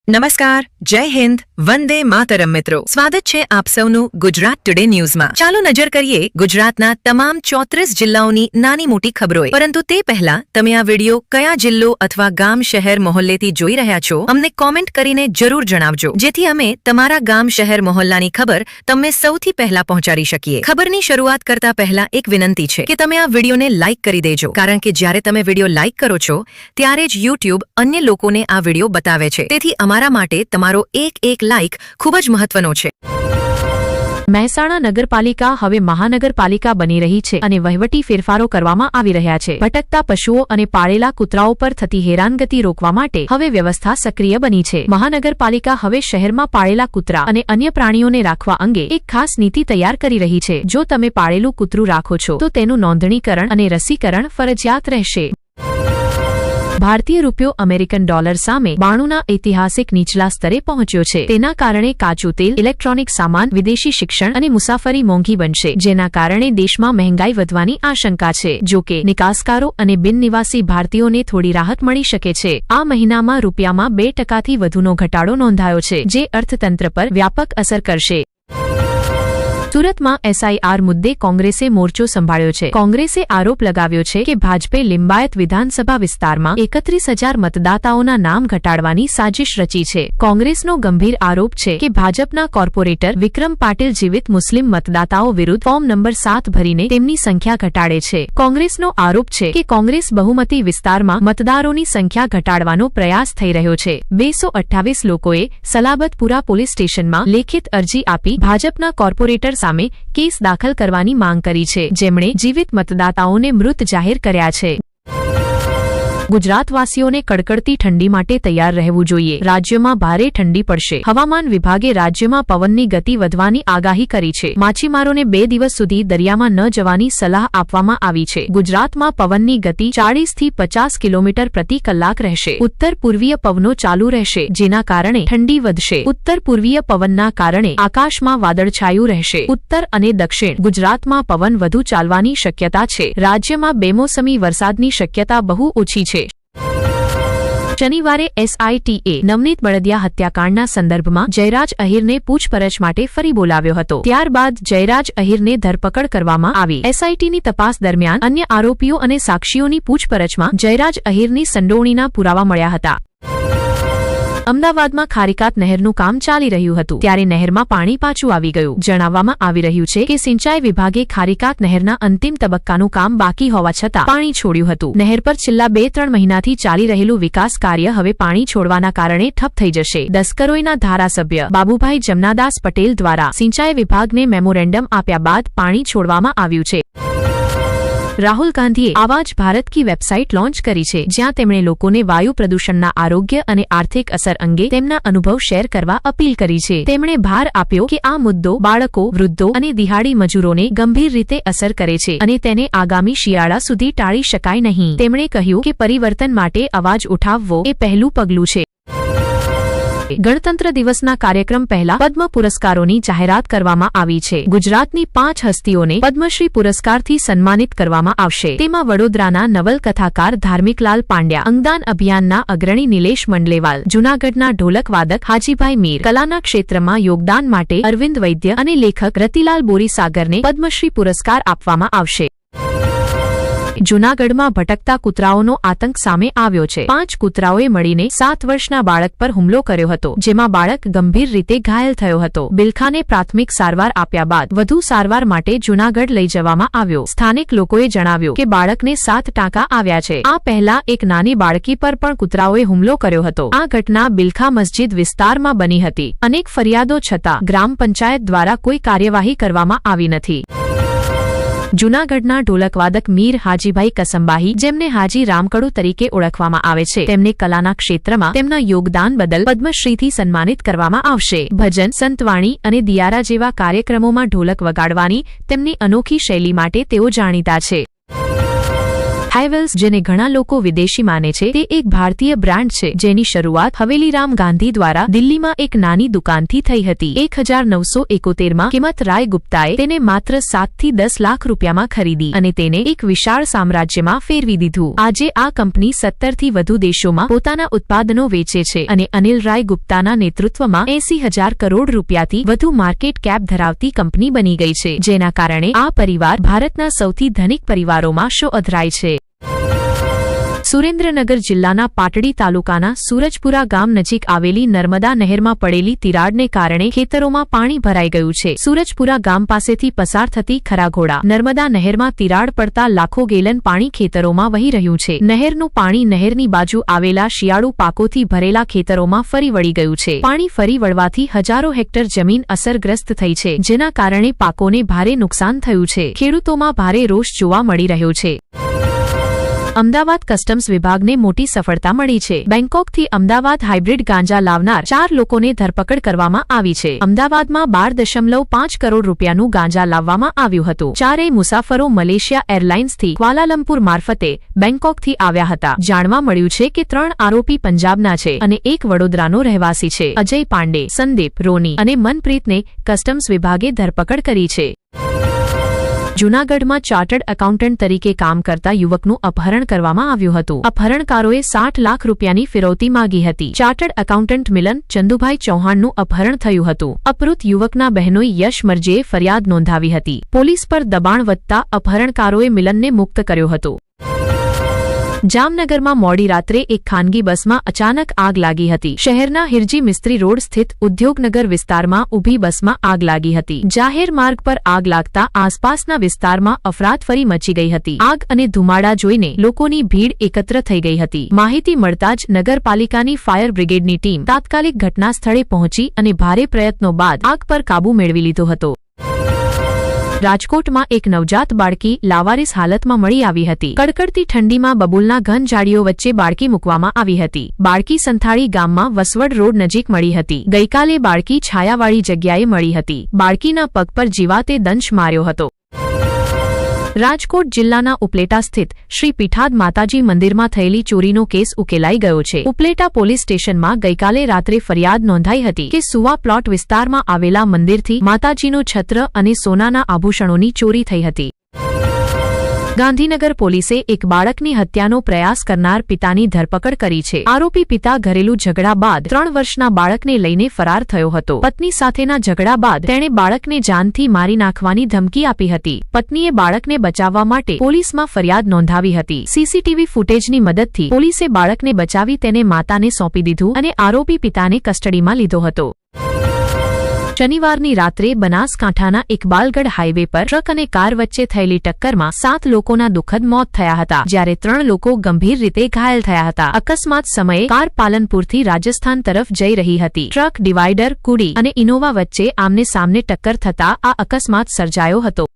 નમસ્કાર, જય હિન્દ, વંદે માતરમ મિત્રો. સ્વાગત છે આપ સૌનું ગુજરાત ટુડે ન્યૂઝમાં. ચાલો નજર કરીએ ગુજરાતના તમામ 34 જિલ્લાઓની નાની મોટી ખબરોએ. પરંતુ તે પહેલા તમે આ વિડિયો કયા જિલ્લો અથવા ગામ શહેર મહોલ્લેથી જોઈ રહ્યા છો અમને કોમેન્ટ કરીને જરૂર જણાવજો, જેથી અમે તમારા ગામ શહેર મહોલ્લાની ખબર તમને સૌથી પહેલા પહોંચાડી શકીએ. ખબરની શરૂઆત કરતા પહેલા એક વિનંતી છે કે તમે આ વિડિયોને લાઇક કરી દેજો, કારણ કે જ્યારે તમે વિડિયો લાઇક કરો છો ત્યારે જ YouTube અન્ય લોકોને આ વિડિયો બતાવે છે. તેથી અમારા માટે તમારો એક લાઇક ખૂબ જ મહત્વનો છે. મહેસાણા નગરપાલિકા હવે મહાનગરપાલિકા બની રહી છે અને વહીવટી ફેરફારો કરવામાં આવી રહ્યા છે. ભટકતા પશુઓ અને પાળેલા કૂતરાઓ પર થતી હેરાનગતિ રોકવા માટે હવે વ્યવસ્થા સક્રિય બની છે. મહાનગરપાલિકા હવે શહેરમાં પાળેલા કૂતરા અને અન્ય પ્રાણીઓને રાખવા અંગે એક ખાસ નીતિ તૈયાર કરી રહી છે. જો તમે પાળેલું કૂતરું રાખો છો તો તેનું નોંધણીકરણ અને રસીકરણ ફરજિયાત રહેશે. ભારતીય રૂપિયો અમેરિકન ડોલર સામે 92ના ઐતિહાસિક નીચલા સ્તરે પહોંચ્યો છે. તેના કારણે કાચું તેલ, ઇલેક્ટ્રોનિક સામાન, વિદેશી શિક્ષણ અને મુસાફરી મોંઘી બનશે, જેના કારણે દેશમાં મહેંગાઈ વધવાની આશંકા છે. જો કે નિકાસકારો અને બિનનિવાસી ભારતીયોને થોડી રાહત મળી શકે છે. આ મહિનામાં રૂપિયામાં 2%થી વધુનો ઘટાડો નોંધાયો છે, જે અર્થતંત્ર પર વ્યાપક અસર કરશે. સુરતમાં SIR મુદ્દે કોંગ્રેસે મોરચો સંભાળ્યો છે. કોંગ્રેસે આરોપ લગાવ્યો છે કે ભાજપે લિંબાયત વિધાનસભા વિસ્તારમાં 31,000 મતદાતાઓના નામ ઘટાડવાની સાજિશ રચી છે. કોંગ્રેસનો ગંભીર આરોપ છે કે ભાજપના કોર્પોરેટર વિક્રમ પાટીલ જીવિત મુસ્લિમ મતદાતાઓ વિરુદ્ધ ફોર્મ નંબર 7 ભરીને તેમની સંખ્યા ઘટાડે છે. કોંગ્રેસનો આરોપ છે કે કોંગ્રેસ બહુમતી વિસ્તારમાં મતદારોની સંખ્યા ઘટાડવાનો પ્રયાસ થઈ રહ્યો છે. 228 લોકોએ સલાબતપુરા પોલીસ સ્ટેશનમાં લેખિત અરજી આપી ભાજપના કોર્પોરેટર સામે કેસ દાખલ કરવાની માંગ કરી છે, જેમણે જીવિત મતદાતાઓને મૃત જાહેર કર્યા છે. ગુજરાતવાસીઓને કડકડતી ઠંડી માટે તૈયાર રહેવું જોઈએ. રાજ્યમાં ભારે ઠંડી પડશે. હવામાન વિભાગે રાજ્યમાં પવનની ગતિ વધવાની આગાહી કરી છે. માછીમારોને 2 દિવસ સુધી દરિયામાં ન જવાની સલાહ આપવામાં આવી છે. ગુજરાતમાં પવનની ગતિ 40થી 50 કિલોમીટર પ્રતિ કલાક રહેશે. ઉત્તર પૂર્વીય પવનો ચાલુ રહેશે, જેના કારણે ઠંડી વધશે. ઉત્તર પૂર્વીય પવનના કારણે આકાશમાં વાદળછાયું રહેશે. ઉત્તર અને દક્ષિણ ગુજરાતમાં પવન વધુ ચાલવાની શક્યતા છે. રાજ્યમાં બેમોસમી વરસાદની શક્યતા બહુ ઓછી છે. શનિવારે SITA નવનીત બળદિયા હત્યાકાંડના સંદર્ભમાં જયરાજ અહીરને પૂછપરછ માટે ફરી બોલાવ્યો હતો. ત્યારબાદ જયરાજ અહીરને ધરપકડ કરવામાં આવી. SITની તપાસ દરમિયાન અન્ય આરોપીઓ અને સાક્ષીઓની પૂછપરછમાં જયરાજ અહીરની સંડોવણીના પુરાવા મળ્યા હતા. અમદાવાદમાં ખારીકાત નહેરનું કામ ચાલી રહ્યું હતું, ત્યારે નહેરમાં પાણી પાછું આવી ગયું. જણાવવામાં આવી રહ્યું છે કે સિંચાઈ વિભાગે ખારીકાત નહેરના અંતિમ તબક્કાનું કામ બાકી હોવા છતાં પાણી છોડ્યું હતું. નહેર પર છેલ્લા 2-3 મહિનાથી ચાલી રહેલું વિકાસ કાર્ય હવે પાણી છોડવાના કારણે ઠપ થઈ જશે. દસકરોઈના ધારાસભ્ય બાબુભાઈ જમનાદાસ પટેલ દ્વારા સિંચાઈ વિભાગને મેમોરેન્ડમ આપ્યા બાદ પાણી છોડવામાં આવ્યું છે. રાહુલ ગાંધીએ આવાજ ભારત કી વેબસાઇટ લોન્ચ કરી છે, જ્યાં તેમણે લોકોને વાયુ પ્રદૂષણના આરોગ્ય અને આર્થિક અસર અંગે તેમના અનુભવ શેર કરવા અપીલ કરી છે. તેમણે ભાર આપ્યો કે આ મુદ્દો બાળકો, વૃદ્ધો અને દિહાડી મજૂરોને ગંભીર રીતે અસર કરે છે અને તેને આગામી શિયાળા સુધી ટાળી શકાય નહીં. તેમણે કહ્યું કે પરિવર્તન માટે અવાજ ઉઠાવવો એ પહેલું પગલું છે. ગણતંત્ર દિવસના કાર્યક્રમ પહેલા પદ્મ પુરસ્કારોની જાહેરાત કરવામાં આવી છે. ગુજરાતની 5 હસ્તીઓને પદ્મશ્રી પુરસ્કારથી સન્માનિત કરવામાં આવશે. તેમાં વડોદરાના નવલકથાકાર ધાર્મિકલાલ પાંડ્યા, અંગદાન અભિયાનના અગ્રણી નિલેશ મંડલેવાલ, જૂનાગઢના ઢોલક વાદક હાજીભાઈ મીર, કલાના ક્ષેત્રમાં યોગદાન માટે અરવિંદ વૈદ્ય અને લેખક રતિલાલ બોરીસાગરને પદ્મશ્રી પુરસ્કાર આપવામાં આવશે. જૂનાગઢમાં ભટકતા કૂતરાઓનો આતંક સામે આવ્યો છે. 5 કૂતરાઓએ મળીને 7 વર્ષના બાળક પર હુમલો કર્યો હતો, જેમાં બાળક ગંભીર રીતે ઘાયલ થયો હતો. બિલખાને પ્રાથમિક સારવાર આપ્યા બાદ વધુ સારવાર માટે જૂનાગઢ લઈ જવામાં આવ્યો. સ્થાનિક લોકોએ જણાવ્યું કે બાળકને 7 ટાંકા આવ્યા છે. આ પહેલા એક નાની બાળકી પર પણ કૂતરાઓએ હુમલો કર્યો હતો. આ ઘટના બિલખા મસ્જિદ વિસ્તારમાં બની હતી. અનેક ફરિયાદો છતાં ગ્રામ પંચાયત દ્વારા કોઈ કાર્યવાહી કરવામાં આવી નથી. જૂનાગઢના ઢોલકવાદક મીર હાજીભાઈ કસંબાહી, જેમને હાજી રામકડુ તરીકે ઓળખવામાં આવે છે, તેમને કલાના ક્ષેત્રમાં તેમના યોગદાન બદલ પદ્મશ્રીથી સન્માનિત કરવામાં આવશે. ભજન, સંતવાણી અને દિયારા જેવા કાર્યક્રમોમાં ઢોલક વગાડવાની તેમની અનોખી શૈલી માટે તેઓ જાણીતા છે. હેવેલ્સ, જેને ઘણા લોકો વિદેશી માને છે, તે એક ભારતીય બ્રાન્ડ છે જેની શરૂઆત હવેલીરામ ગાંધી દ્વારા દિલ્હીમાં એક નાની દુકાનથી થઈ હતી. 1971માં કિંમત રાય ગુપ્તાએ તેને માત્ર 7 થી 10 લાખ રૂપિયામાં ખરીદી અને તેને એક વિશાળ સામ્રાજ્યમાં ફેરવી દીધું. આજે આ કંપની 17 થી વધુ દેશોમાં પોતાના ઉત્પાદનો વેચે છે અને અનિલ રાય ગુપ્તાના નેતૃત્વમાં 80,000 કરોડ રૂપિયાથી વધુ માર્કેટ કેપ ધરાવતી કંપની બની ગઈ છે, જેના કારણે આ પરિવાર ભારતના સૌથી ધનિક પરિવારોમાં શોઅધરાય છે. સુરેન્દ્રનગર જિલ્લાના પાટડી તાલુકાના સૂરજપુરા ગામ નજીક આવેલી નર્મદા નહેરમાં પડેલી તિરાડને કારણે ખેતરોમાં પાણી ભરાઈ ગયું છે. સૂરજપુરા ગામ પાસેથી પસાર થતી ખરાઘોડા નર્મદા નહેરમાં તિરાડ પડતા લાખો ગેલન પાણી ખેતરોમાં વહી રહ્યું છે. નહેરનું પાણી નહેરની બાજુ આવેલા શિયાળુ પાકોથી ભરેલા ખેતરોમાં ફરી વળી ગયું છે. પાણી ફરી વળવાથી હજારો હેક્ટર જમીન અસરગ્રસ્ત થઈ છે, જેના કારણે પાકોને ભારે નુકસાન થયું છે. ખેડૂતોમાં ભારે રોષ જોવા મળી રહ્યો છે. અમદાવાદ કસ્ટમ્સ વિભાગને મોટી સફળતા મળી છે. બેંકોકથી અમદાવાદ હાઇબ્રિડ ગાંજા લાવનાર 4 લોકોને ધરપકડ કરવામાં આવી છે. અમદાવાદમાં 12.5 કરોડ રૂપિયાનું ગાંજા લાવવામાં આવ્યું હતું. 4 મુસાફરો મલેશિયા એરલાઇન્સથી ક્વાલાલંપુર મારફતે બેંકોકથી આવ્યા હતા. જાણવા મળ્યું છે કે 3 આરોપી પંજાબના છે અને એક વડોદરાનો રહેવાસી છે. અજય પાંડે, સંદીપ, રોની અને મનપ્રીતને કસ્ટમ્સ વિભાગે ધરપકડ કરી છે. જૂનાગઢમાં ચાર્ટર્ડ એકાઉન્ટન્ટ તરીકે કામ કરતા યુવકનું અપહરણ કરવામાં આવ્યું હતું. અપહરણકારોએ 60 લાખ રૂપિયાની ફિરૌતી માંગી હતી. ચાર્ટર્ડ એકાઉન્ટન્ટ મિલન ચંદુભાઈ ચૌહાણનું અપહરણ થયું હતું. અપહૃત યુવકના બહેનોએ યશ મરજીએ ફરિયાદ નોંધાવી હતી. પોલીસ પર દબાણ વધતા અપહરણકારોએ મિલનને મુક્ત કર્યો હતો. જામનગરમાં મોડી રાત્રે એક ખાનગી બસમાં અચાનક આગ લાગી હતી. શહેરના હિરજી મિસ્ત્રી રોડ સ્થિત ઉદ્યોગનગર વિસ્તારમાં ઊભી બસમાં આગ લાગી હતી. જાહેર માર્ગ પર આગ લાગતા આસપાસના વિસ્તારમાં અફરાતફરી મચી ગઈ હતી. આગ અને ધુમાડા જોઈને લોકોની ભીડ એકત્ર થઈ ગઈ હતી. માહિતી મળતા જ નગરપાલિકાની ફાયર બ્રિગેડની ટીમ તાત્કાલિક ઘટના સ્થળે પહોંચી અને ભારે પ્રયત્નો બાદ આગ પર કાબૂ મેળવી લીધો હતો. રાજકોટમાં એક નવજાત બાળકી લાવારીસ હાલતમાં મળી આવી હતી. કડકડતી ઠંડીમાં બબૂલના ઘન ઝાડીઓ વચ્ચે બાળકી મૂકવામાં આવી હતી. બાળકી સંથાળી ગામમાં વસવડ રોડ નજીક મળી હતી. ગઈકાલે બાળકી છાયાવાળી જગ્યાએ મળી હતી. બાળકીના પગ પર જીવાતે દંશ માર્યો હતો. રાજકોટ જિલ્લાના ઉપલેટા સ્થિત શ્રી પીઠાદ માતાજી મંદિરમાં થયેલી ચોરીનો કેસ ઉકેલાઈ ગયો છે. ઉપલેટા પોલીસ સ્ટેશનમાં ગઈકાલે રાત્રે ફરિયાદ નોંધાઈ હતી કે સુવા પ્લોટ વિસ્તારમાં આવેલા મંદિરથી માતાજીનો છત્ર અને સોનાના આભૂષણોની ચોરી થઈ હતી. ગાંધીનગર પોલીસે એક બાળકની હત્યાનો પ્રયાસ કરનાર પિતાની ધરપકડ કરી છે. આરોપી પિતા ઘરેલું ઝઘડા બાદ 3 વર્ષના બાળકને લઈને ફરાર થયો હતો. પત્ની સાથેના ઝઘડા બાદ તેણે બાળકને જાનથી મારી નાખવાની ધમકી આપી હતી. પત્નીએ બાળકને બચાવવા માટે પોલીસમાં ફરિયાદ નોંધાવી હતી. સીસીટીવી ફૂટેજની મદદથી પોલીસે બાળકને બચાવી તેને માતાને સોંપી દીધું અને આરોપી પિતાને કસ્ટડીમાં લીધો હતો. શનિવારની રાત્રે બનાસકાંઠાના ઇકબાલગઢ હાઇવે પર ટ્રક અને કાર વચ્ચે થયેલી ટક્કરમાં 7 લોકોના દુઃખદ મોત થયા હતા, જ્યારે 3 લોકો ગંભીર રીતે ઘાયલ થયા હતા. અકસ્માત સમયે કાર પાલનપુરથી રાજસ્થાન તરફ જઈ રહી હતી. ટ્રક ડિવાઈડર, કુડી અને ઇનોવા વચ્ચે આમને સામને ટક્કર થતા આ અકસ્માત સર્જાયો હતો.